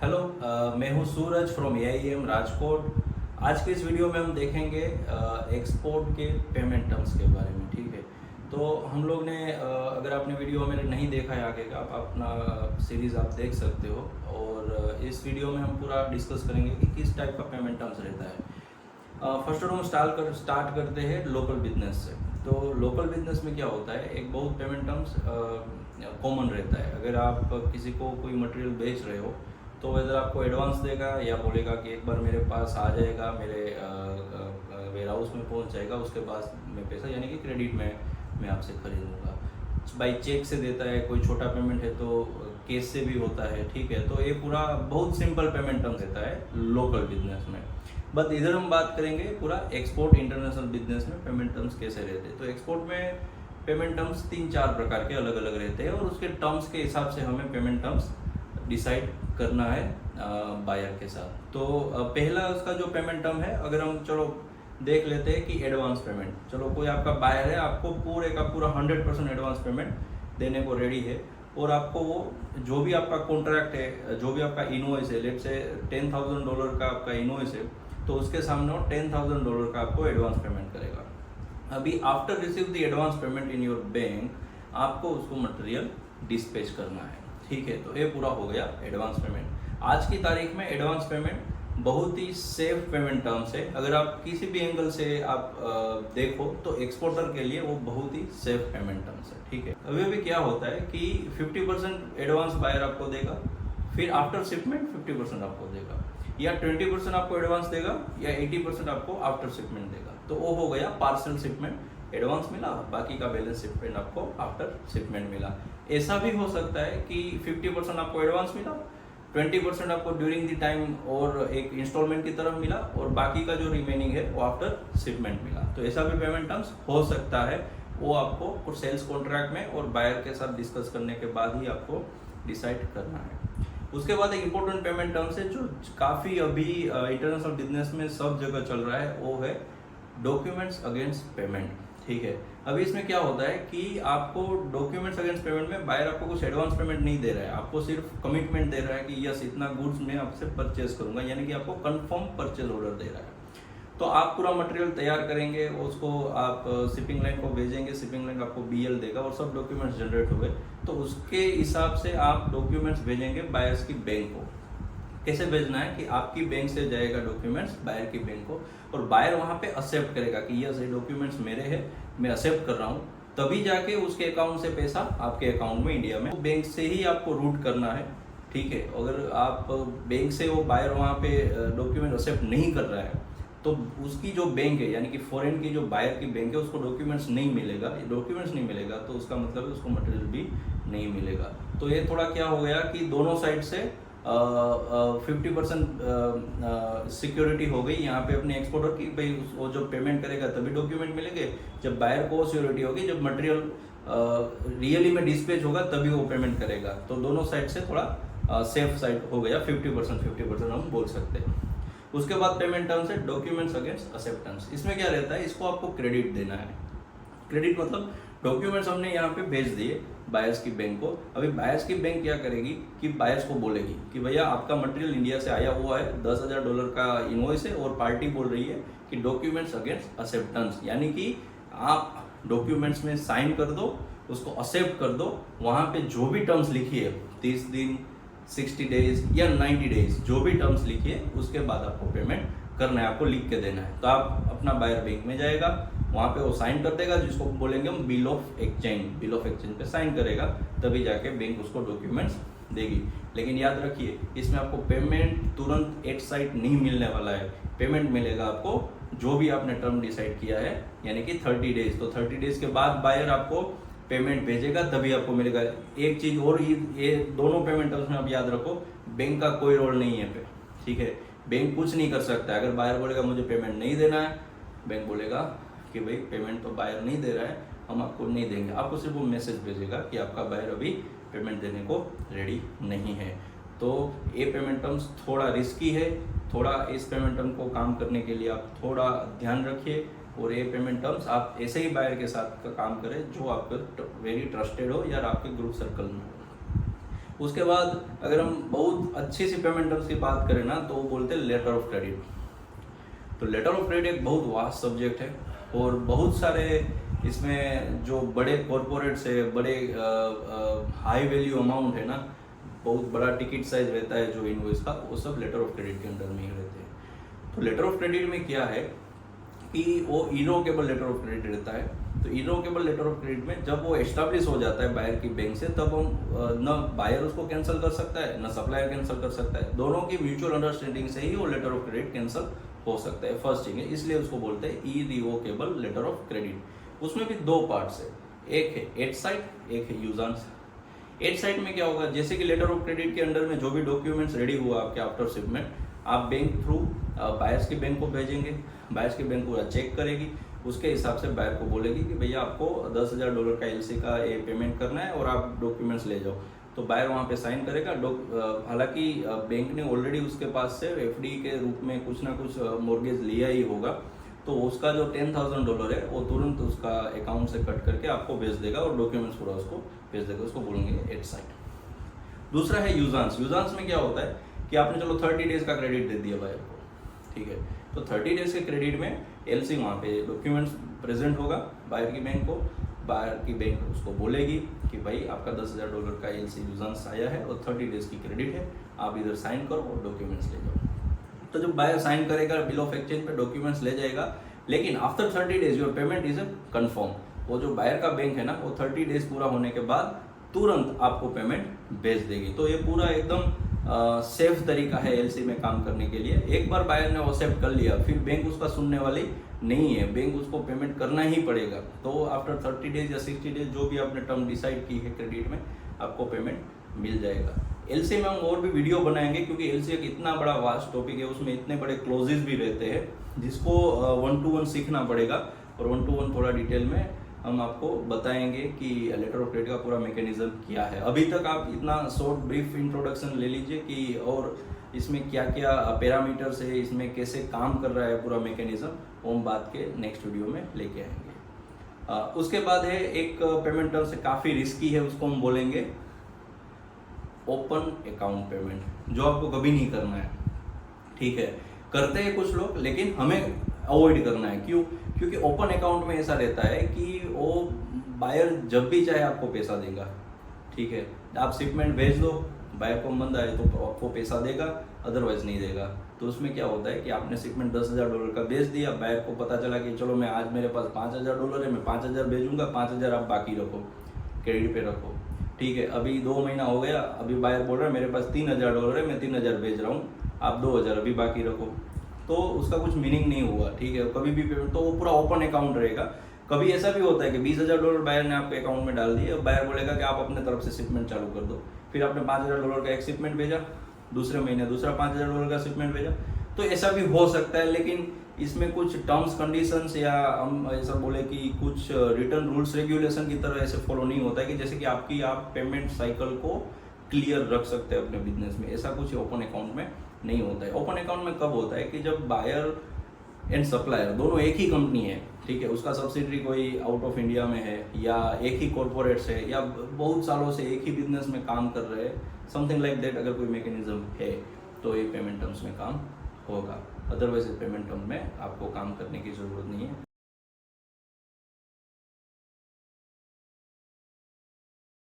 Hello, मैं हूं सूरज from AIM Rajkot. आज के इस वीडियो में हम देखेंगे एक्सपोर्ट के पेमेंट टर्म्स के बारे में। ठीक है, तो हम लोग ने अगर आपने वीडियो मेरे नहीं देखा है आगे का, आप अपना सीरीज़ आप देख सकते हो। और इस वीडियो में हम पूरा डिस्कस करेंगे कि किस टाइप का पेमेंट टर्म्स रहता है। फर्स्ट ऑफ ऑल स्टार्ट करते हैं लोकल बिजनेस से। तो लोकल बिजनेस में क्या होता है, एक बहुत पेमेंट टर्म्स कॉमन रहता है। अगर आप किसी को कोई मटेरियल बेच रहे हो तो वेदर आपको एडवांस देगा या बोलेगा कि एक बार मेरे पास आ जाएगा, मेरे वेयर हाउस में पहुंच जाएगा, उसके बाद मैं पैसा यानी कि क्रेडिट में मैं आपसे खरीदूंगा। बाई चेक से देता है, कोई छोटा पेमेंट है तो कैश से भी होता है। ठीक है, तो ये पूरा बहुत सिंपल पेमेंट टर्म रहता है लोकल बिजनेस में। बट इधर हम बात करेंगे पूरा एक्सपोर्ट इंटरनेशनल बिजनेस में पेमेंट टर्म्स कैसे रहते हैं। तो एक्सपोर्ट में पेमेंट टर्म्स 3-4 प्रकार के अलग अलग रहते हैं और उसके टर्म्स के हिसाब से हमें पेमेंट टर्म्स डिसाइड करना है बायर के साथ। तो पहला उसका जो पेमेंट टर्म है, अगर हम चलो देख लेते हैं कि एडवांस पेमेंट। चलो कोई आपका बायर है, आपको पूरे का पूरा 100% एडवांस पेमेंट देने को रेडी है और आपको वो जो भी आपका कॉन्ट्रैक्ट है, जो भी आपका इनवॉइस है, लेट्स से $10,000 का आपका इनवॉइस है, तो उसके सामने वो $10,000 का आपको एडवांस पेमेंट करेगा। अभी after receive the advance payment in your bank, आपको उसको मटेरियल डिस्पैच करना है। ठीक है, तो ये पूरा हो गया एडवांस पेमेंट। आज की तारीख में एडवांस पेमेंट बहुत ही सेफ पेमेंट टर्म्स है। अगर आप किसी भी एंगल से आप देखो तो एक्सपोर्टर के लिए वो बहुत ही सेफ पेमेंट टर्म्स है। ठीक है, अभी भी क्या होता है कि 50% एडवांस बायर आपको देगा, फिर आफ्टर शिपमेंट 50% आपको देगा, या 20% आपको एडवांस देगा, या 80% आपको आफ्टर शिपमेंट देगा। तो वो हो गया पार्सल शिपमेंट, एडवांस मिला, बाकी का बैलेंस शिपमेंट आपको आफ्टर शिपमेंट मिला। ऐसा भी हो सकता है कि 50% आपको एडवांस मिला, 20% आपको ड्यूरिंग द टाइम और एक इंस्टॉलमेंट की तरफ मिला, और बाकी का जो रिमेनिंग है वो आफ्टर शिपमेंट मिला। तो ऐसा भी पेमेंट टर्म्स हो सकता है। वो आपको सेल्स कॉन्ट्रैक्ट में और बायर के साथ डिस्कस करने के बाद ही आपको डिसाइड करना है। उसके बाद एक इम्पोर्टेंट पेमेंट टर्म्स है जो काफ़ी अभी इंटरनेशनल बिजनेस में सब जगह चल रहा है, वो है डॉक्यूमेंट्स अगेंस्ट पेमेंट। ठीक है, अभी इसमें क्या होता है कि आपको डॉक्यूमेंट्स अगेंस्ट पेमेंट में बायर आपको कुछ एडवांस पेमेंट नहीं दे रहा है, आपको सिर्फ कमिटमेंट दे रहा है कि यस इतना गुड्स मैं आपसे परचेज करूंगा, यानी कि आपको कंफर्म परचेज ऑर्डर दे रहा है। तो आप पूरा मटेरियल तैयार करेंगे, उसको आप शिपिंग लाइन को भेजेंगे, शिपिंग लाइन आपको BL देगा और सब डॉक्यूमेंट्स जनरेट हुए, तो उसके हिसाब से आप डॉक्यूमेंट्स भेजेंगे बायर्स की बैंक को। कैसे भेजना है कि आपकी बैंक से जाएगा डॉक्यूमेंट्स बायर की बैंक को, और बायर वहां पे एक्सेप्ट करेगा कि यस ये डॉक्यूमेंट्स मेरे हैं, मैं एक्सेप्ट कर रहा हूँ, तभी जाके उसके अकाउंट से पैसा आपके अकाउंट में इंडिया में बैंक से ही आपको रूट करना है। ठीक है, अगर आप बैंक से वो बायर वहाँ पे डॉक्यूमेंट एक्सेप्ट नहीं कर रहा है तो उसकी जो बैंक है यानी कि फॉरेन की जो बायर की बैंक है उसको डॉक्यूमेंट्स नहीं मिलेगा। तो उसका मतलब है उसको मटेरियल भी नहीं मिलेगा। तो ये थोड़ा क्या हो गया कि दोनों साइड से 50% सिक्योरिटी हो गई यहाँ पे अपने एक्सपोर्टर की, भाई वो जो पेमेंट करेगा तभी डॉक्यूमेंट मिलेंगे। जब बायर को सिक्योरिटी होगी, जब मटेरियल रियली में डिस्पैच होगा तभी वो पेमेंट करेगा। तो दोनों साइड से थोड़ा सेफ साइड हो गया, 50% हम बोल सकते हैं। उसके बाद पेमेंट टर्म्स है डॉक्यूमेंट्स अगेंस्ट एक्सेप्टेंस। इसमें क्या रहता है, इसको आपको क्रेडिट देना है। क्रेडिट मतलब डॉक्यूमेंट्स हमने यहाँ पे भेज दिए बायर्स की बैंक को। अभी बायर्स की बैंक क्या करेगी कि बायर्स को बोलेगी कि भैया आपका मटेरियल इंडिया से आया हुआ है, $10,000 का इनवॉइस है, और पार्टी बोल रही है कि डॉक्यूमेंट्स अगेंस्ट एक्सेप्टेंस, यानी कि आप डॉक्यूमेंट्स में साइन कर दो, उसको एक्सेप्ट कर दो। वहाँ पे जो भी टर्म्स लिखी है, 30 दिन, 60 डेज या 90 डेज, जो भी टर्म्स लिखिए, उसके बाद आपको पेमेंट करना है, आपको लिख के देना है। तो आप अपना बायर बैंक में जाएगा, वहाँ पे वो साइन कर देगा, जिसको बोलेंगे हम बिल ऑफ एक्सचेंज पे साइन करेगा, तभी जाके बैंक उसको डॉक्यूमेंट्स देगी। लेकिन याद रखिए, इसमें आपको पेमेंट तुरंत एट साइट नहीं मिलने वाला है। पेमेंट मिलेगा आपको जो भी आपने टर्म डिसाइड किया है, यानी कि 30 डेज। तो 30 डेज के बाद बायर आपको पेमेंट भेजेगा, तभी आपको मिलेगा। एक चीज और, ये दोनों पेमेंट टर्म्स में आप याद रखो, बैंक का कोई रोल नहीं है पे। ठीक है, बैंक कुछ नहीं कर सकता। अगर बायर बोलेगा मुझे पेमेंट नहीं देना है, बैंक बोलेगा कि भाई पेमेंट तो बायर नहीं दे रहा है, हम आपको नहीं देंगे। आपको सिर्फ वो मैसेज भेजेगा कि आपका बायर अभी पेमेंट देने को रेडी नहीं है। तो ये पेमेंट टर्म्स थोड़ा रिस्की है, थोड़ा इस पेमेंट टर्म को काम करने के लिए आप थोड़ा ध्यान रखिए, और ये पेमेंट टर्म्स आप ऐसे ही बायर के साथ काम करें जो आपके वेरी ट्रस्टेड हो या आपके ग्रुप सर्कल में हो। उसके बाद अगर हम बहुत अच्छी सी पेमेंट टर्म्स की बात करें ना, तो वो बोलते हैं लेटर ऑफ क्रेडिट। तो लेटर ऑफ क्रेडिट एक बहुत वास्ट सब्जेक्ट है और बहुत सारे इसमें जो बड़े कॉरपोरेट्स है, बड़े हाई वैल्यू अमाउंट है ना, बहुत बड़ा टिकट साइज रहता है जो इनवॉइस का, वो सब लेटर ऑफ क्रेडिट के अंडर में ही रहते हैं। तो लेटर ऑफ क्रेडिट में क्या है कि वो इनवोकेबल लेटर ऑफ क्रेडिट रहता है। तो इनवोकेबल लेटर ऑफ क्रेडिट में जब वो एस्टैब्लिश हो जाता है बायर की बैंक से, तब हम न बायर उसको कैंसिल कर सकता है, न सप्लायर कैंसिल कर सकता है। दोनों की म्यूचुअल अंडरस्टैंडिंग से ही वो लेटर ऑफ क्रेडिट कैंसिल हो सकता है। फर्स्ट थिंग है, इसलिए उसको बोलते हैं इरिवोकेबल लेटर ऑफ क्रेडिट। उसमें भी दो पार्ट्स है, एक है एट साइड, एक है यूजांस। एट साइड में क्या होगा, जैसे कि लेटर ऑफ क्रेडिट के अंडर में जो भी डॉक्यूमेंट्स रेडी हुआ आपके आफ्टर शिपमेंट, आप बैंक थ्रू बायर्स की बैंक को भेजेंगे, बायर्स की बैंक पूरा चेक करेगी, उसके हिसाब से बायर को बोलेगी कि भैया आपको $10,000 का एलसी का ये पेमेंट करना है और आप डॉक्यूमेंट्स ले जाओ। तो बायर वहाँ पे साइन करेगा। हालांकि बैंक ने ऑलरेडी उसके पास से एफडी के रूप में कुछ ना कुछ मॉर्गेज लिया ही होगा, तो उसका जो $10,000 है वो तुरंत उसका अकाउंट से कट करके आपको भेज देगा और डॉक्यूमेंट्स पूरा उसको भेज देगा। उसको बोलेंगे एट साइड। दूसरा है यूजांस। यूजांस में क्या होता है कि आपने चलो 30 डेज का क्रेडिट दे दिया बायर को, ठीक है। तो 30 डेज के क्रेडिट में एलसी वहाँ पे डॉक्यूमेंट्स प्रेजेंट होगा बायर की बैंक को। बायर की बैंक उसको बोलेगी कि भाई आपका $10,000 का एलसी यूजांस आया है और 30 डेज की क्रेडिट है, आप इधर साइन करो और डॉक्यूमेंट्स ले जाओ। तो जब बायर साइन करेगा, बिल ऑफ एक्सचेंज पे डॉक्यूमेंट्स ले जाएगा, लेकिन after 30 days your payment is confirm. वो जो बायर का बैंक है ना, वो 30 डेज पूरा होने के बाद तुरंत आपको पेमेंट भेज देगी। तो ये पूरा एकदम सेफ तरीका है एलसी में काम करने के लिए। एक बार बायर ने एक्सेप्ट कर लिया, फिर बैंक उसका सुनने वाली नहीं है, बैंक उसको पेमेंट करना ही पड़ेगा। तो आफ्टर 30 डेज या 60 डेज जो भी आपने टर्म डिसाइड की है क्रेडिट में, आपको पेमेंट मिल जाएगा। एलसी में हम और भी वीडियो बनाएंगे, क्योंकि एलसी एक इतना बड़ा वास्ट टॉपिक है, उसमें इतने बड़े क्लोजेस भी रहते हैं जिसको 1 to 1 सीखना पड़ेगा। और 1 to 1 थोड़ा डिटेल में हम आपको बताएंगे कि लेटर ऑफ क्रेडिट का पूरा मैकेनिज्म क्या है। अभी तक आप इतना शॉर्ट ब्रीफ इंट्रोडक्शन ले लीजिए कि और इसमें क्या क्या पैरामीटर्स है, इसमें कैसे काम कर रहा है पूरा मैकेनिज्म, वो हम बात के नेक्स्ट वीडियो में लेके आएंगे। उसके बाद है एक पेमेंट टर्म से काफ़ी रिस्की है, उसको हम बोलेंगे ओपन अकाउंट पेमेंट, जो आपको कभी नहीं करना है, ठीक है। करते हैं कुछ लोग, लेकिन हमें अवॉइड करना है। क्यों? क्योंकि ओपन अकाउंट में ऐसा रहता है कि वो बायर जब भी चाहे आपको पैसा देगा, ठीक है। आप शिपमेंट भेज दो, बायर को मन आए तो आपको पैसा देगा, अदरवाइज नहीं देगा। तो उसमें क्या होता है कि आपने शिपमेंट $10,000 का भेज दिया, बायर को पता चला कि चलो मैं आज मेरे पास $5,000 है, मैं 5,000 भेजूंगा, 5,000 आप बाकी रखो, क्रेडिट पे रखो, ठीक है। अभी 2 महीना हो गया, अभी बायर बोल रहा है मेरे पास $3,000 है, मैं 3,000 भेज रहा हूँ, आप 2,000 अभी बाकी रखो। तो उसका कुछ मीनिंग नहीं हुआ, ठीक है। कभी भी पेमेंट, तो वो पूरा ओपन अकाउंट रहेगा। कभी ऐसा भी होता है कि $20,000 बायर ने आपके अकाउंट में डाल दिए, बायर बोलेगा कि आप अपने तरफ से शिपमेंट चालू कर दो। फिर आपने $5,000 का एक शिपमेंट भेजा, दूसरे महीने दूसरा $5,000 का शिपमेंट भेजा। तो ऐसा भी हो सकता है, लेकिन इसमें कुछ टर्म्स कंडीशंस या हम ऐसा बोले कि कुछ रिटर्न रूल्स रेगुलेशन की तरह ऐसे फॉलो नहीं होता है कि जैसे कि आप पेमेंट साइकिल को क्लियर रख सकते हैं अपने बिजनेस में। ऐसा कुछ ओपन अकाउंट में नहीं होता है। ओपन अकाउंट में कब होता है कि जब बायर एंड सप्लायर दोनों एक ही कंपनी है, ठीक है, उसका सब्सिडरी कोई आउट ऑफ इंडिया में है, या एक ही कॉर्पोरेट्स है, या बहुत सालों से एक ही बिजनेस में काम कर रहे हैं, समथिंग लाइक दैट। अगर कोई मैकेनिज्म है तो ये पेमेंट टर्म्स में काम होगा, अदरवाइज पेमेंट टर्म में आपको काम करने की जरूरत नहीं है।